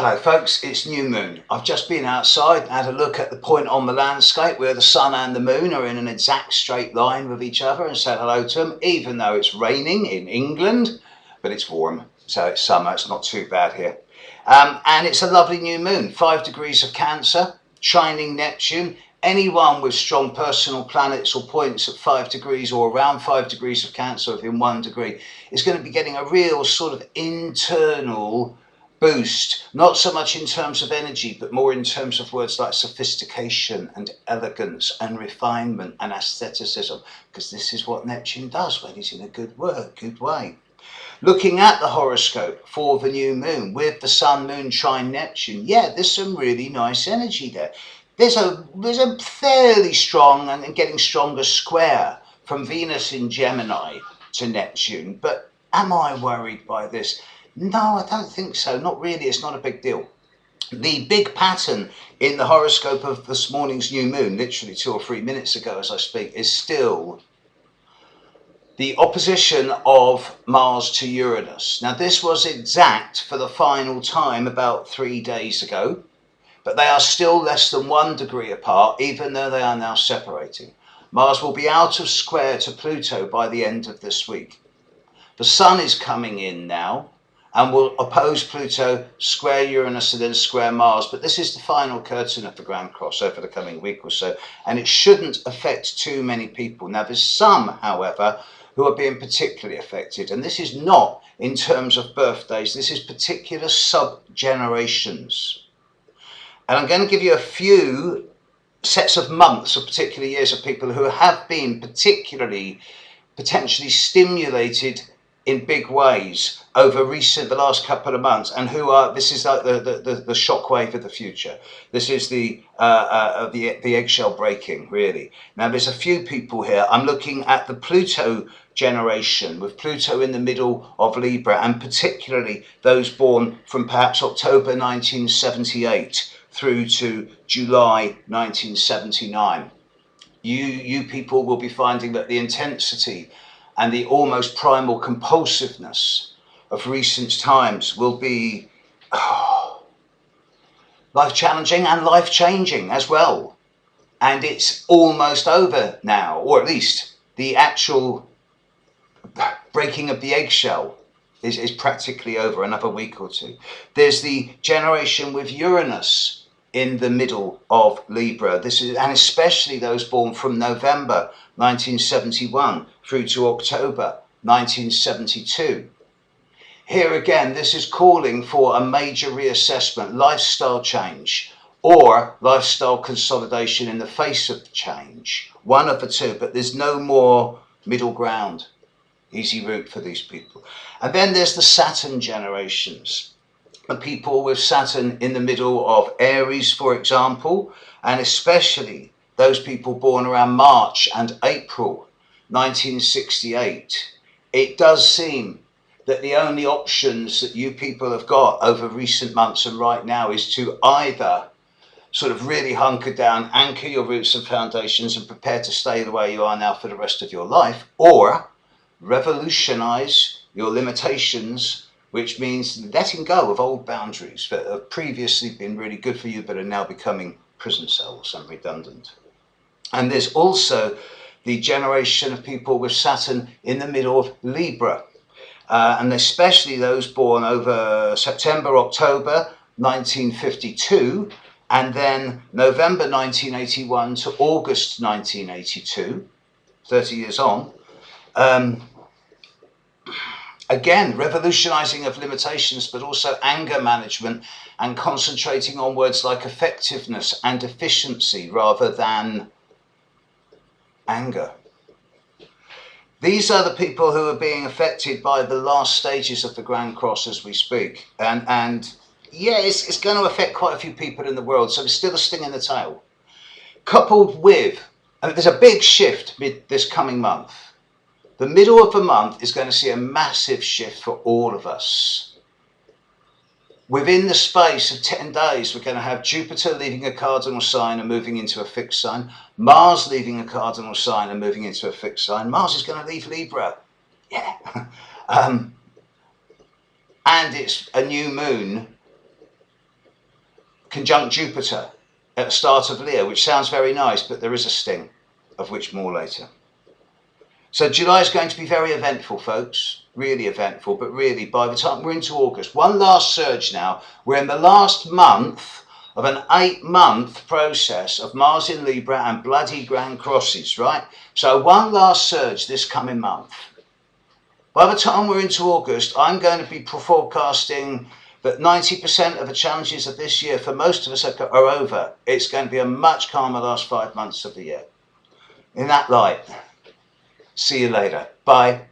Hello folks, it's new moon. I've just been outside and had a look at the point on the landscape where the sun and the moon are in an exact straight line with each other and said hello to them, even though it's raining in England, but it's warm, so it's summer, it's not too bad here. And it's a lovely new moon, 5 degrees of Cancer, shining Neptune. Anyone with strong personal planets or points at 5 degrees or around 5 degrees of Cancer within 1 degree is going to be getting a real sort of internal boost, not so much in terms of energy, but more in terms of words like sophistication and elegance and refinement and aestheticism, because this is what Neptune does when he's in a good way. Looking at the horoscope for the new moon with the sun, moon, trine, Neptune, yeah, there's some really nice energy there. There's a fairly strong and getting stronger square from Venus in Gemini to Neptune, but am I worried by this? No, I don't think so. Not really. It's not a big deal. The big pattern in the horoscope of this morning's new moon, literally 2 or 3 minutes ago as I speak, is still the opposition of Mars to Uranus. Now, this was exact for the final time about 3 days ago, but they are still less than 1 degree apart, even though they are now separating. Mars will be out of square to Pluto by the end of this week. The Sun is coming in now and will oppose Pluto, square Uranus, and then square Mars. But this is the final curtain of the Grand Cross over the coming week or so, and it shouldn't affect too many people. Now, there's some, however, who are being particularly affected, and this is not in terms of birthdays, this is particular sub-generations. And I'm going to give you a few sets of months or particular years of people who have been particularly, potentially stimulated in big ways over the last couple of months, and who are, this is like the shockwave of the future. This is the eggshell breaking, really. Now, there's a few people here. I'm looking at the Pluto generation, with Pluto in the middle of Libra, and particularly those born from perhaps October 1978 through to July 1979. You people will be finding that the intensity and the almost primal compulsiveness of recent times will be life-challenging and life-changing as well. And it's almost over now, or at least the actual breaking of the eggshell is practically over, another week or two. There's the generation with Uranus in the middle of Libra. This is, and especially those born from November 1971 through to October 1972. Here again, this is calling for a major reassessment, lifestyle change, or lifestyle consolidation in the face of change. One of the two, but there's no more middle ground. Easy route for these people. And then there's the Saturn generations. The people with Saturn in the middle of Aries, for example, and especially those people born around March and April 1968. It does seem that the only options that you people have got over recent months and right now is to either sort of really hunker down, anchor your roots and foundations and prepare to stay the way you are now for the rest of your life, or revolutionize your limitations, which means letting go of old boundaries that have previously been really good for you but are now becoming prison cells and redundant. And there's also the generation of people with Saturn in the middle of Libra, and especially those born over September, October 1952, and then November 1981 to August 1982, 30 years on. Again, revolutionizing of limitations, but also anger management and concentrating on words like effectiveness and efficiency rather than anger. These are the people who are being affected by the last stages of the Grand Cross as we speak. And yeah, it's going to affect quite a few people in the world, so there's still a sting in the tail. Coupled with, there's a big shift this coming month. The middle of the month is going to see a massive shift for all of us. Within the space of 10 days, we're going to have Jupiter leaving a cardinal sign and moving into a fixed sign. Mars leaving a cardinal sign and moving into a fixed sign. Mars is going to leave Libra. Yeah. And it's a new moon conjunct Jupiter at the start of Leo, which sounds very nice, but there is a sting, of which more later. So July is going to be very eventful, folks, really eventful, but really by the time we're into August, one last surge now, we're in the last month of an 8-month process of Mars in Libra and bloody grand crosses, right? So one last surge this coming month. By the time we're into August, I'm going to be forecasting that 90% of the challenges of this year for most of us are over. It's going to be a much calmer last 5 months of the year. In that light, see you later. Bye.